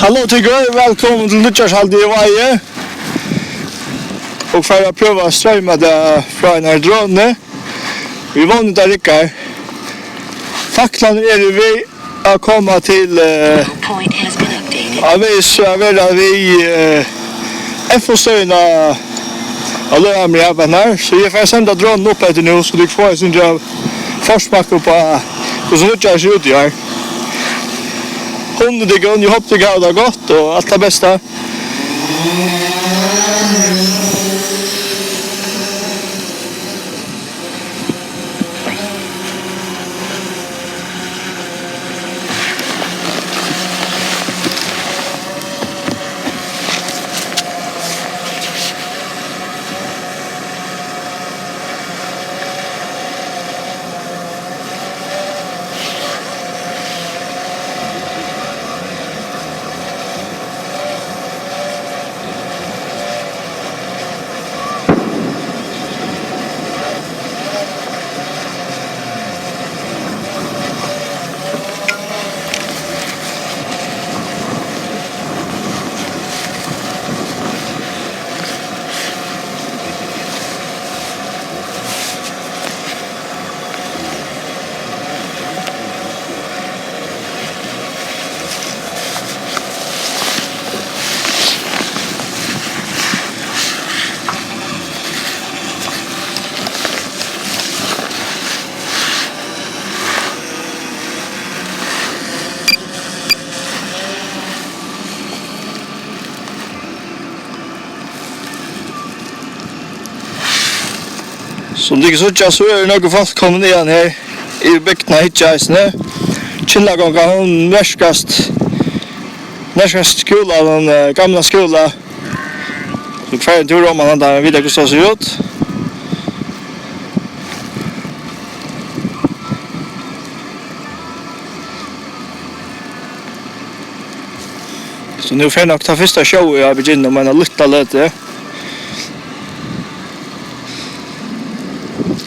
Hallå tycker välkommen till Lutsarshald i Vaje. Och för att pröva att strömma det från en här drone. Vi vann där ryckar. Facklan är vi att komma till avis vi FO-stöjna alla med här. Så jag får sända dronen upp efter nu så du får sin forsmak på hur så Lutsar ser ut i här. Hunden digger, jag hoppas det går det gott och allt det bästa. Som det ikke så det noen folk kommet igjen her i bygdene hitjeisene. Kjellagånga hun nærskast skola, den gamla skola. Så kvar en tur om han hadde videre hvordan det ser ut. Så nu får jeg nok ta første showet jeg begynner med en lytta løte.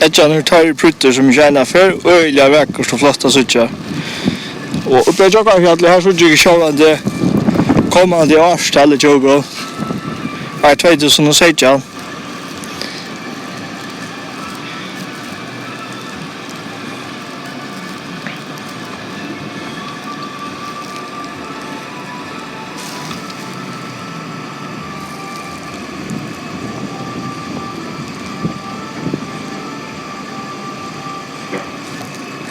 Etjan tar prutter som tjänar för öliga veckor så flesta sucha. Och uppe jag kan helt här så jag självande kommande årstal jogo. Är 2016.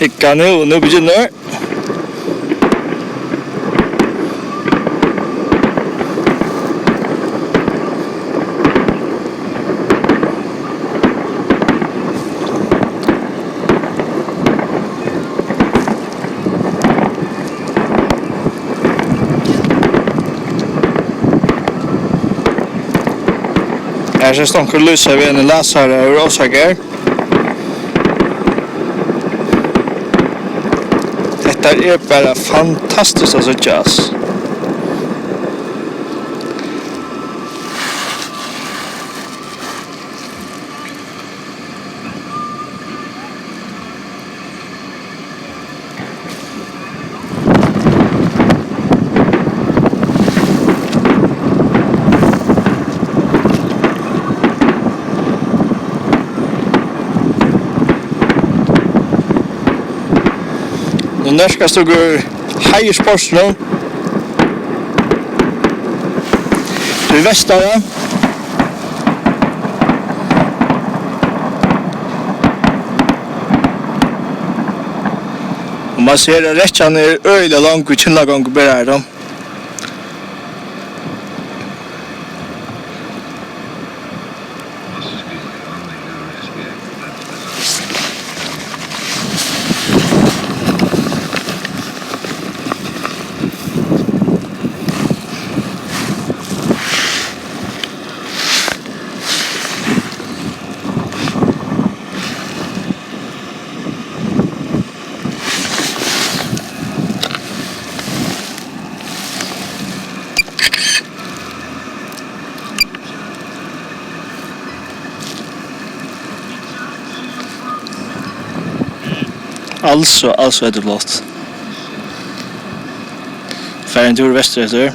Hicka nu begynner. Här så stånker lysa vid en läsare ur Osager. Det är bara fantastiskt att se jazz. Den norska stod High Sports nu. Det är västare. Och man ser att rättsan är öjliga långt och kynna gång och börjar dem. Altså är det blått. Färgen tur väster efter.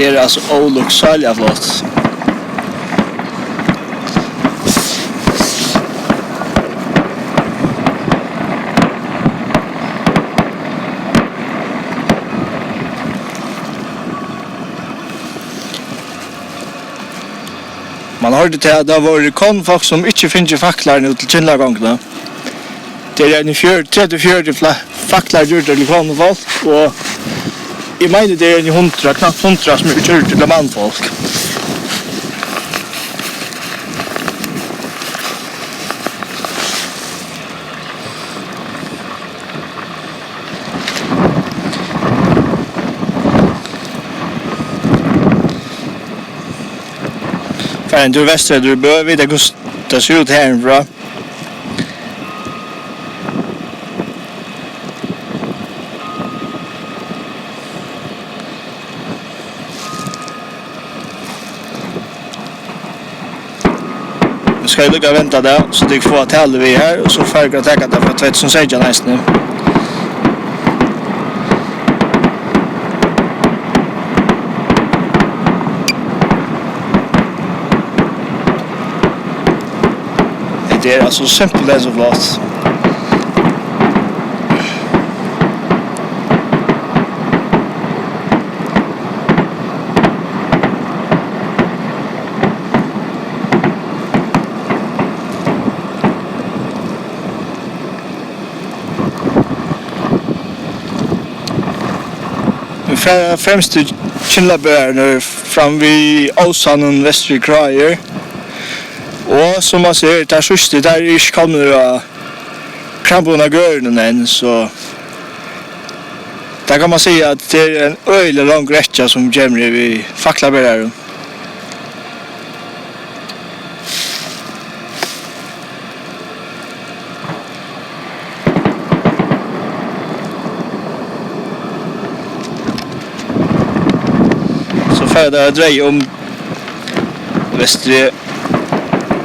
Det alltså oluksalig flott. Man hørte til at det var konfolk som ikke finner faklar nå til Kinnlagongene. Det en 30-40 faklar gjort til konfolk, og jeg mener det en 100, knapt 100 som er gjort til mannfolk. En tur väster du bör vid det ser ut härifrån. Nu ska jag lugga vänta där så det får att hålla vi här och så får jag ta det för 2016 nästan. Det är alltså simpelt as of loss. Främst till Kinnlabörn fram vid Åsanen väster vid Krajer. Og som man ser, det sørste, der ikke kommer av krampene av gørnen enn, så der kan man si at det er en øyelig lang rettja som kommer i faklabæreren. Så får det dreie om Vestre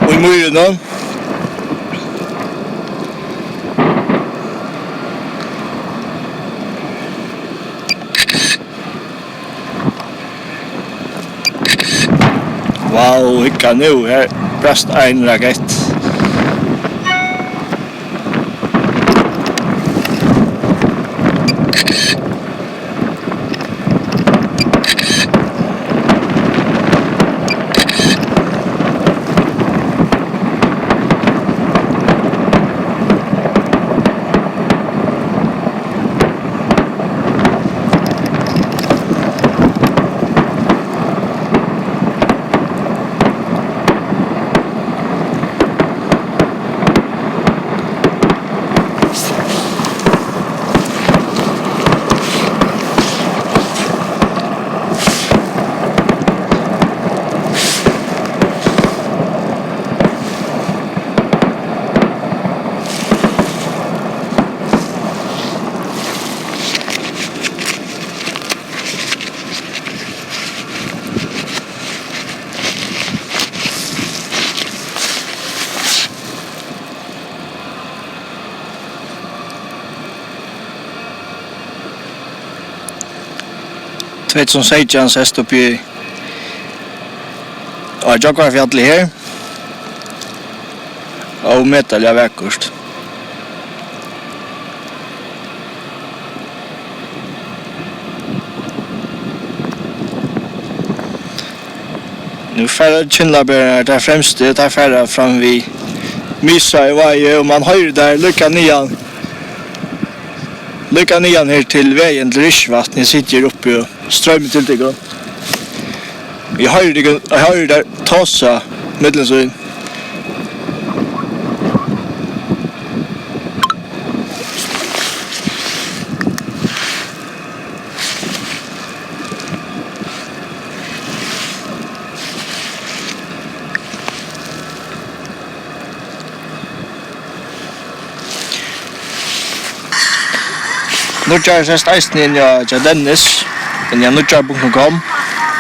og i myrene. Wow, ikke nå, her brast en rakett. Vet som säger han sest upp i Jaguarfjallet här. Och metal jag väckust. Nu färrar Kinnlabörna där främst det där färrar fram vid Mysa i varje och man hör där lycka nian här till vägen till Ryssvattn. Jag sitter uppe och strömmer till det. Jag hör där tassa mittelsyn. Nu kör jag sist in jag Dennis, men jag nu kör .com.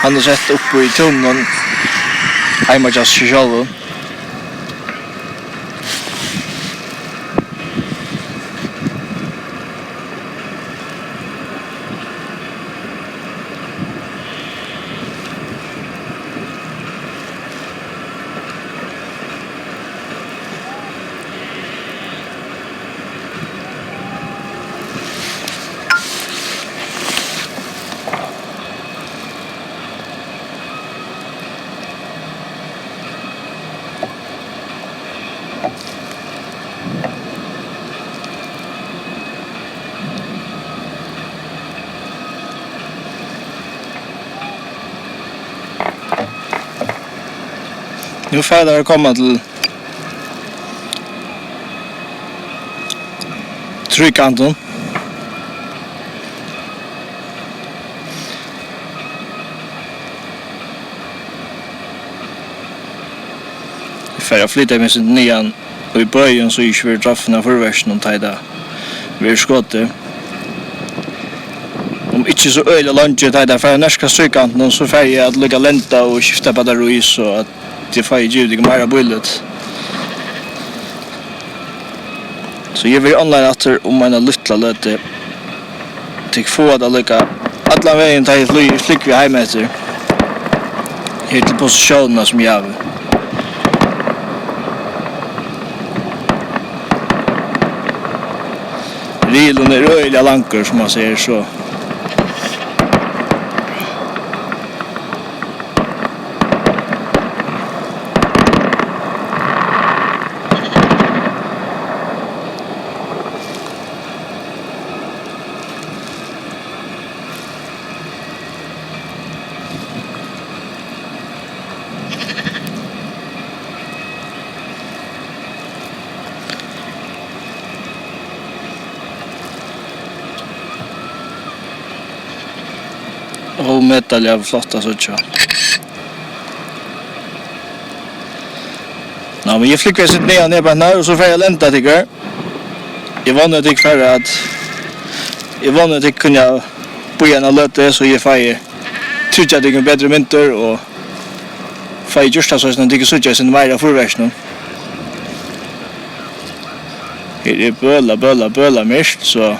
Han har sett upp i tunneln. Hemma just själv. Nu får jag komma till trykanten. För jag flyttar med sin nian och i början så gick vi traffna för versen och tajda vi skottet. Om inte så öjla lunch tajda för nästa trykanten så får jag att lägga lenta och skifta batteri så att det får ju ljudet mer bullet. Så jag vill online efter om en lilla löte till få att lycka alla vägen till flyg vi hem efter. Här till positionerna som jag har. Rilen är öjliga lankor som man säger så. Och metall är flotta så tjå. Ja, men jag flickar sitt ner på här och så får jag länta tycker jag. Jag vann att jag för att jag vann att jag kunde på en löte så jag får tycka det är bättre vinter och får just så att det så just en mer förversion. Det är bölla mest så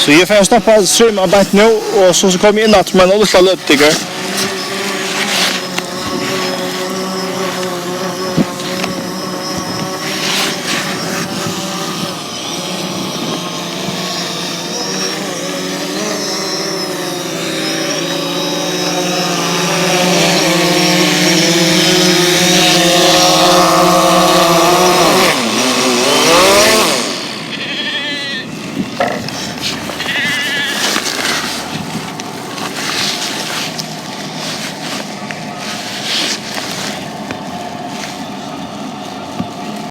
Så jag får stoppa strömmen bant nu och så kommer jag in att man har lite lötiger.